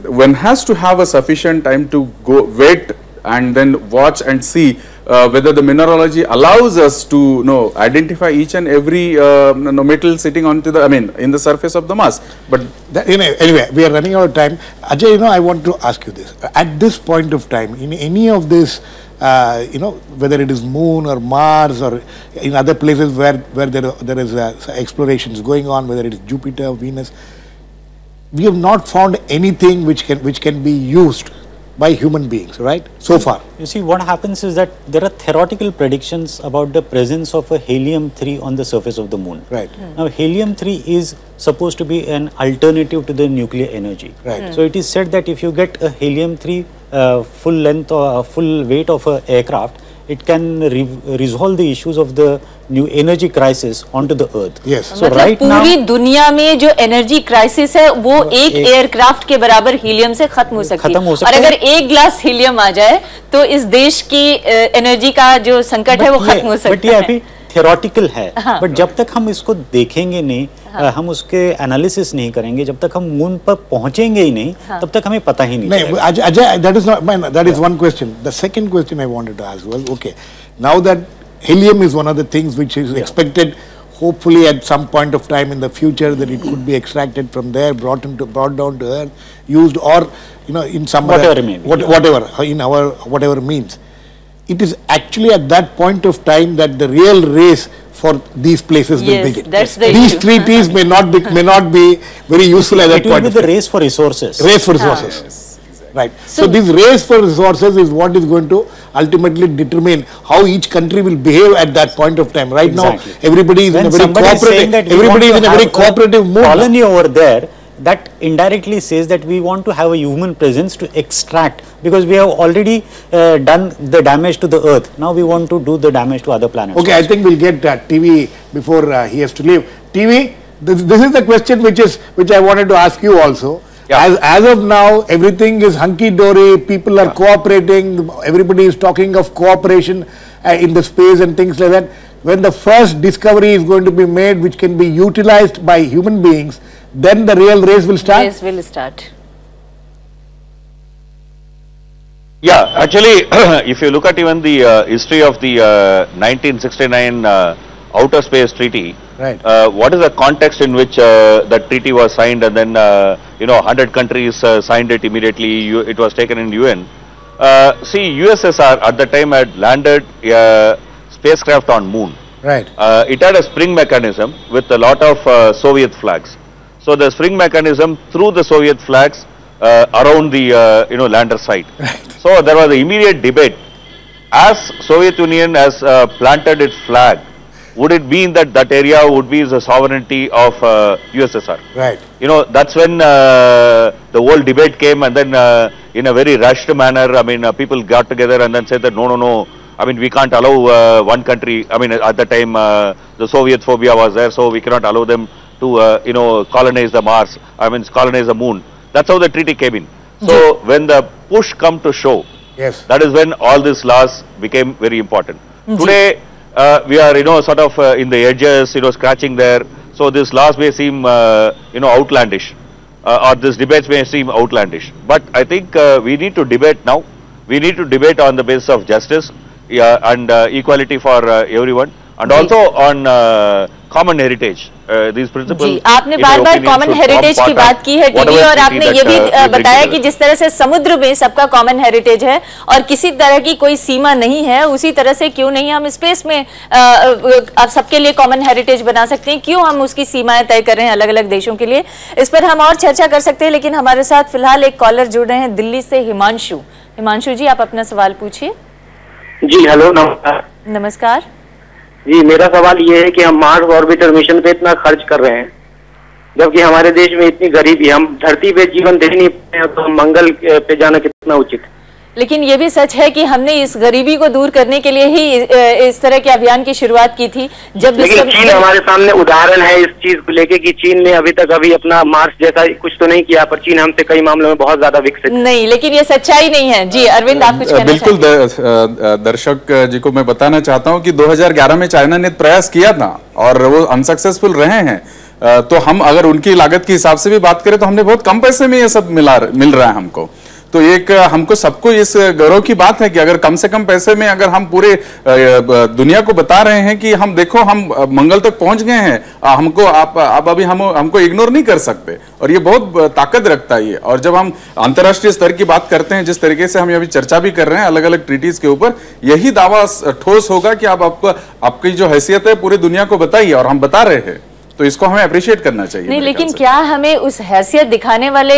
one has to have a sufficient time to go wait and then watch and see whether the mineralogy allows us to identify each and every metal sitting onto the in the surface of the Mars. But anyway, we are running out of time. Ajay, I want to ask you this. At this point of time, in any of this, whether it is Moon or Mars or in other places where there is explorations going on, whether it is Jupiter, Venus, we have not found anything which can be used by human beings, right? So far. You see, what happens is that there are theoretical predictions about the presence of a helium-3 on the surface of the Moon. Right. Now, helium-3 is supposed to be an alternative to the nuclear energy. Right. So it is said that if you get a helium-3 full length or full weight of an aircraft, it can resolve the issues of the new energy crisis onto the earth. Yes. So right now पूरी दुनिया में जो energy crisis है वो एक aircraft के बराबर helium से खत्म हो सकती है। और अगर एक ग्लास हीलियम आ जाए तो इस देश की एनर्जी का जो संकट है वो खत्म हो सकता है। अभी थियोरेटिकल है, बट जब तक हम इसको देखेंगे नहीं, हम उसके एनालिसिस नहीं करेंगे, जब तक हम मून पर पहुंचेंगे ही नहीं, तब तक हमें पता ही नहीं चलेगा। Ajay, that is one question. The second question I wanted to ask was, okay, now that helium is one of the things which is expected, hopefully at some point of time in the future, that it could be extracted from there, brought down to earth, used, or in some whatever means. It is actually at that point of time that the real race for these places will begin. That's the these issue. treaties may not be very useful at that point. It will be the race for resources. Race for resources. Right. So this race for resources is what is going to ultimately determine how each country will behave at that point of time. Right now, everybody is in a very cooperative mood. Colony over there, that indirectly says that we want to have a human presence to extract, because we have already done the damage to the earth. Now we want to do the damage to other planets. Okay, I think we'll get TV before he has to leave. TV, this is the question which I wanted to ask you also. Yeah. As of now, everything is hunky-dory, people are cooperating, everybody is talking of cooperation in the space and things like that. When the first discovery is going to be made which can be utilized by human beings, then the real race will start? Race will start. Yeah, actually, if you look at even the history of the 1969 Outer Space Treaty, Right. What is the context in which the treaty was signed, and then 100 countries signed it immediately. It was taken in UN. See, USSR at the time had landed a spacecraft on Moon. Right. It had a spring mechanism with a lot of Soviet flags. So the spring mechanism threw the Soviet flags around the lander site. Right. So there was an immediate debate. As Soviet Union has planted its flag, would it mean that that area would be the sovereignty of USSR? Right. That's when the whole debate came, and then in a very rushed manner, I mean, people got together and then said that no. I mean, we can't allow one country. I mean, at the time, the Soviet phobia was there, so we cannot allow them to, colonize the Mars. I mean, colonize the Moon. That's how the treaty came in. So when the push come to shove, yes, that is when all these laws became very important. Today, we are, sort of in the edges, scratching there. So these laws may seem, outlandish, or these debates may seem outlandish. But I think we need to debate now. We need to debate on the basis of justice and equality for everyone, and also on common heritage. These principles. आपने बार-बार common heritage की बात की है TV, और आपने ये भी बताया कि जिस तरह से समुद्र में सबका कॉमन हेरिटेज है और किसी तरह की कोई सीमा नहीं है, उसी तरह से क्यों नहीं हम स्पेस में आप सबके लिए कॉमन हेरिटेज बना सकते हैं? क्यों हम उसकी सीमाएं तय कर रहे हैं अलग अलग देशों के लिए? इस पर हम और चर्चा कर सकते हैं, लेकिन हमारे साथ फिलहाल एक कॉलर जुड़ रहे हैं दिल्ली से, हिमांशु। हिमांशु जी, आप अपना सवाल पूछिए। जी हेलो, नमस्कार। नमस्कार जी, मेरा सवाल ये है कि हम मार्स ऑर्बिटर मिशन पे इतना खर्च कर रहे हैं, जबकि हमारे देश में इतनी गरीबी, हम धरती पे जीवन दे नहीं पाए, तो हम मंगल पे जाना कितना उचित है? लेकिन ये भी सच है कि हमने इस गरीबी को दूर करने के लिए ही इस तरह के अभियान की शुरुआत की थी। लेकिन चीन हमारे सामने उदाहरण है इस चीज को लेके कि चीन ने अभी तक अपना मार्स जैसा कुछ तो नहीं किया, पर चीन हमसे कई मामलों में बहुत ज्यादा विकसित नहीं। लेकिन ये सच्चाई नहीं है। जी अरविंद, आप कुछ कहना बिल्कुल दर्शक जी को मैं बताना चाहता हूँ कि 2011 में चाइना ने प्रयास किया था और वो अनसक्सेसफुल रहे हैं। तो हम अगर उनकी लागत के हिसाब से भी बात करें तो हमने बहुत कम पैसे में ये सब मिल रहा है हमको। तो एक हमको सबको इस गौरव की बात है कि अगर कम से कम पैसे में अगर हम पूरे दुनिया को बता रहे हैं कि हम देखो हम मंगल तक पहुंच गए हैं, हमको आप अभी हमको इग्नोर नहीं कर सकते, और ये बहुत ताकत रखता है ये। और जब हम अंतर्राष्ट्रीय स्तर की बात करते हैं, जिस तरीके से हम अभी चर्चा भी कर रहे हैं अलग अलग ट्रीटीज के ऊपर, यही दावा ठोस होगा कि आपकी जो हैसियत है पूरी दुनिया को बताइए, और हम बता रहे हैं, तो इसको हमें अप्रिशिएट करना चाहिए। नहीं, लेकिन क्या हमें उस हैसियत दिखाने वाले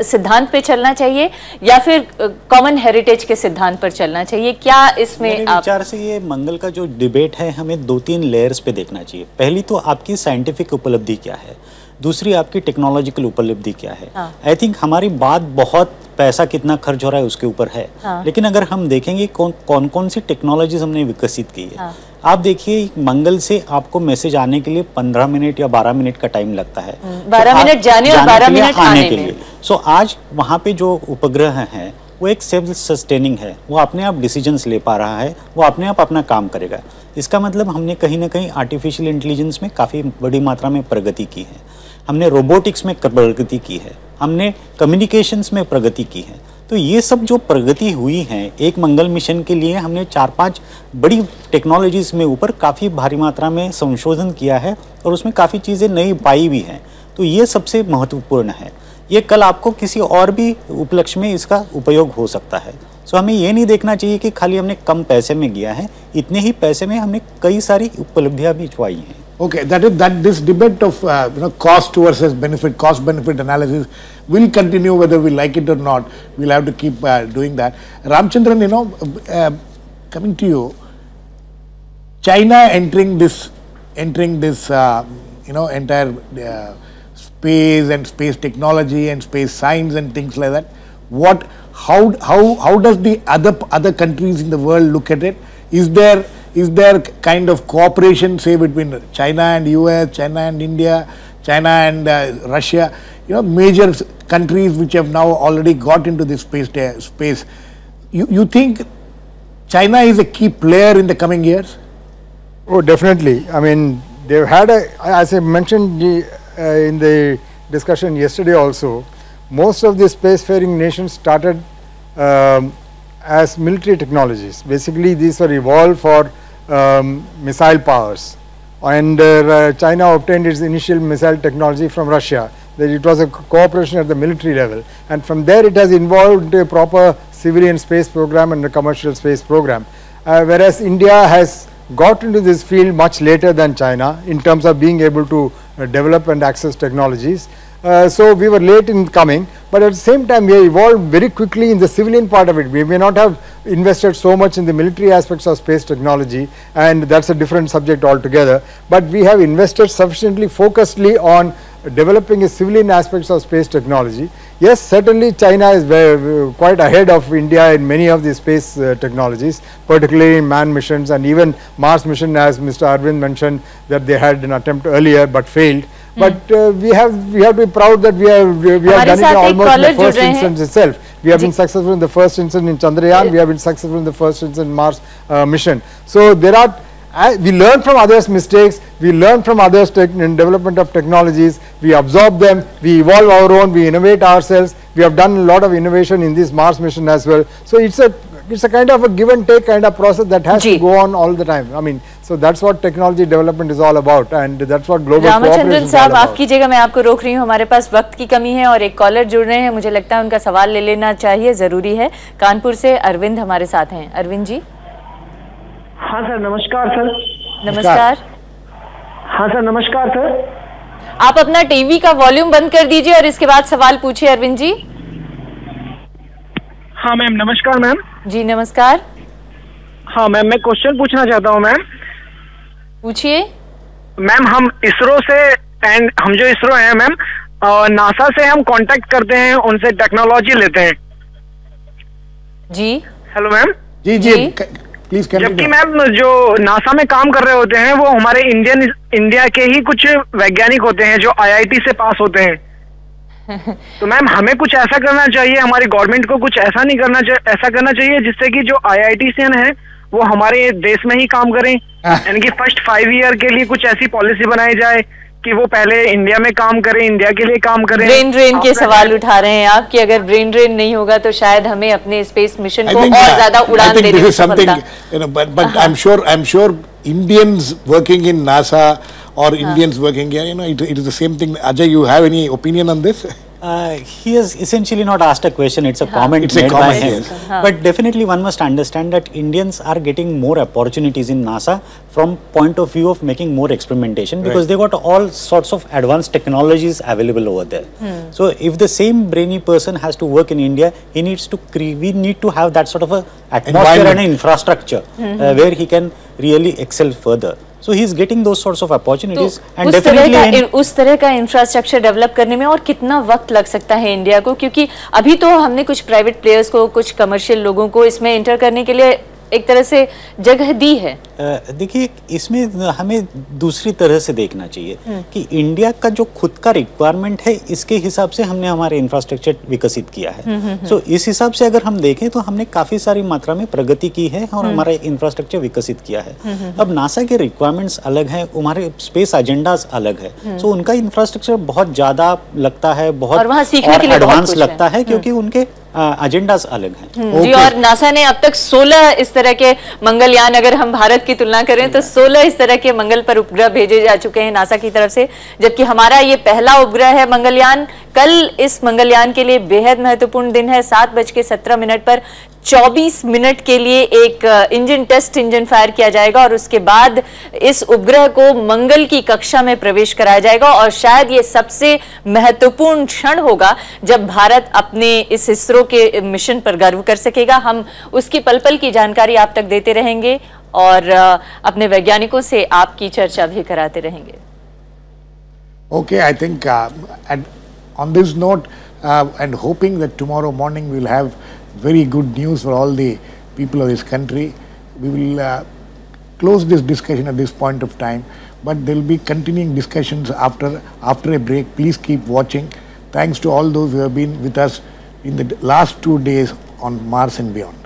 सिद्धांत पे चलना चाहिए या फिर कॉमन हेरिटेज के सिद्धांत पर चलना चाहिए? क्या इसमें मेरे विचार से ये मंगल का जो डिबेट है हमें 2-3 लेयर्स पे देखना चाहिए। पहली तो आपकी साइंटिफिक उपलब्धि क्या है, दूसरी आपकी टेक्नोलॉजिकल उपलब्धि क्या है। आई थिंक हमारी बात बहुत पैसा कितना खर्च हो रहा है उसके ऊपर है, लेकिन अगर हम देखेंगे कौन कौन सी टेक्नोलॉजीज हमने विकसित की है। आप देखिए, मंगल से आपको मैसेज आने के लिए 15 मिनट या 12 मिनट का टाइम लगता है। 12 मिनट जाने और 12 मिनट आने के लिए। सो आज वहाँ पे जो उपग्रह हैं वो एक सेल्फ सस्टेनिंग है, वो अपने आप डिसीजंस ले पा रहा है, वो अपने आप अपना काम करेगा। इसका मतलब हमने कहीं ना कहीं आर्टिफिशियल इंटेलिजेंस में काफ़ी बड़ी मात्रा में प्रगति की है, हमने रोबोटिक्स में प्रगति की है, हमने कम्युनिकेशंस में प्रगति की है। तो ये सब जो प्रगति हुई है, एक मंगल मिशन के लिए हमने 4-5 बड़ी टेक्नोलॉजीज़ में ऊपर काफ़ी भारी मात्रा में संशोधन किया है और उसमें काफ़ी चीज़ें नई पाई भी हैं। तो ये सबसे महत्वपूर्ण है। ये कल आपको किसी और भी उपलक्ष्य में इसका उपयोग हो सकता है। सो हमें ये नहीं देखना चाहिए कि खाली हमने कम पैसे में किया है, इतने ही पैसे में हमने कई सारी उपलब्धियां भी छुआई हैं। Okay, that this debate of cost versus benefit, cost benefit analysis will continue whether we like it or not. We'll have to keep doing that. Ramchandran, coming to you, China entering this entire space and space technology and space science and things like that. How does the other countries in the world look at it? Is there kind of cooperation, say, between China and US, China and India, China and Russia, major countries which have now already got into this space? You think China is a key player in the coming years? Oh, definitely. I mean, they've had as I mentioned in the discussion yesterday also, most of the spacefaring nations started as military technologies. Basically, these were evolved for missile powers. and China obtained its initial missile technology from Russia. It was a cooperation at the military level, and from there it has involved a proper civilian space program and a commercial space program, whereas India has got into this field much later than China in terms of being able to develop and access technologies. So we were late in coming, but at the same time we evolved very quickly in the civilian part of it. We may not have invested so much in the military aspects of space technology, and that's a different subject altogether, but we have invested sufficiently focusedly on developing a civilian aspects of space technology. Yes, certainly China is quite ahead of India in many of the space technologies, particularly in manned missions and even Mars mission, as Mr. Arvind mentioned that they had an attempt earlier but failed. But we have to be proud that we have done it almost in the first instance itself. We have been successful in the first instance in Chandrayaan, we have been successful in the first instance in Mars mission. So there are, we learn from others' mistakes, we learn from others in development of technologies, we absorb them, we evolve our own, we innovate ourselves. We have done a lot of innovation in this Mars mission as well. So it's a kind of a give and take kind of process that has to go on all the time. I mean, so that's what technology development is all about, and that's what global cooperation is all about. माफ कीजिएगा, मैं आपको रोक रही हूँ, हमारे पास वक्त की कमी है और एक कॉलर जुड़ रहे हैं, मुझे लगता है उनका सवाल ले लेना चाहिए, जरूरी है। कानपुर से अरविंद हमारे साथ हैं। अरविंद जी। हाँ सर, नमस्कार सर। नमस्कार। हाँ सर, नमस्कार सर। आप अपना टीवी का वॉल्यूम बंद कर दीजिए और इसके बाद सवाल पूछिए अरविंद जी। हाँ मैम, नमस्कार मैम। जी नमस्कार। हाँ मैम, मैं क्वेश्चन पूछना चाहता हूँ मैम। पूछिए। मैम, हम इसरो से एंड हम जो इसरो हैं मैम, नासा से हम कांटेक्ट करते हैं, उनसे टेक्नोलॉजी लेते हैं। जी। Hello ma'am. जी जी, प्लीज कंटिन्यू। जबकि मैम जो नासा में काम कर रहे होते हैं वो हमारे इंडिया के ही कुछ वैज्ञानिक होते हैं जो IIT से पास होते हैं। तो मैम हमें कुछ ऐसा करना चाहिए, हमारी गवर्नमेंट को कुछ ऐसा नहीं करना चाहिए, ऐसा करना चाहिए जिससे कि जो IITian है वो हमारे देश में ही काम करें, यानी कि फर्स्ट 5 ईयर के लिए कुछ ऐसी पॉलिसी बनाई जाए कि वो पहले इंडिया में काम करें, इंडिया के लिए काम करें। ब्रेन ड्रेन के सवाल उठा रहे हैं आप कि अगर ब्रेन ड्रेन नहीं होगा तो शायद हमें अपने स्पेस मिशन को और ज्यादा उड़ान देने में सफलता। But I'm sure Indians working in NASA or Indians working here, it is the same thing. Ajay, you have any opinion on this? He has essentially not asked a question, it's a comment made by him. But definitely one must understand that Indians are getting more opportunities in NASA from point of view of making more experimentation, because they got all sorts of advanced technologies available over there. So if the same brainy person has to work in India, he needs to we need to have that sort of a atmosphere and infrastructure where he can really excel further. So he is getting those sorts of opportunities, and definitely उस तरह का infrastructure develop करने में और कितना वक्त लग सकता है इंडिया को, क्योंकि अभी तो हमने कुछ प्राइवेट प्लेयर्स को, कुछ कमर्शियल लोगों को इसमें एंटर करने के लिए एक तरह से जगह दी है। देखिए, इसमें हमें दूसरी तरह से देखना चाहिए कि इंडिया का जो खुद का रिक्वायरमेंट है, इसके हिसाब से हमने हमारे इंफ्रास्ट्रक्चर विकसित किया है। सो इस हिसाब से अगर हम देखें तो हमने काफी सारी मात्रा में प्रगति की है और हमारा इंफ्रास्ट्रक्चर विकसित किया है। अब नासा के रिक्वायरमेंट्स अलग हैं, हमारे स्पेस एजेंडाज अलग है। सो उनका इंफ्रास्ट्रक्चर बहुत ज्यादा लगता है, बहुत एडवांस लगता है, क्योंकि उनके एजेंडाज अलग हैं। जी, और नासा ने अब तक 16 इस तरह के मंगलयान, अगर हम भारत की तुलना करें तो 16 इस तरह के मंगल पर उपग्रह भेजे जा चुके हैं नासा की तरफ से, जबकि हमारा ये पहला उपग्रह है मंगलयान। कल इस मंगलयान के लिए बेहद महत्वपूर्ण दिन है। 7:17 पर 24 मिनट के लिए एक टेस्ट इंजन फायर किया जाएगा और उसके बाद इस उपग्रह को मंगल की कक्षा में प्रवेश कराया जाएगा, और शायद ये सबसे महत्वपूर्ण क्षण होगा जब भारत अपने इस इसरो के मिशन पर गर्व कर सकेगा। हम उसकी पल पल की जानकारी आप तक देते रहेंगे और अपने वैज्ञानिकों से आपकी चर्चा भी कराते रहेंगे। Okay, I think and on this note and hoping that tomorrow morning we'll have very good news for all the people of this country, we will close this discussion at this point of time, but there will be continuing discussions after a break. Please keep watching. Thanks to all those who have been with us in the last 2 days on Mars and Beyond.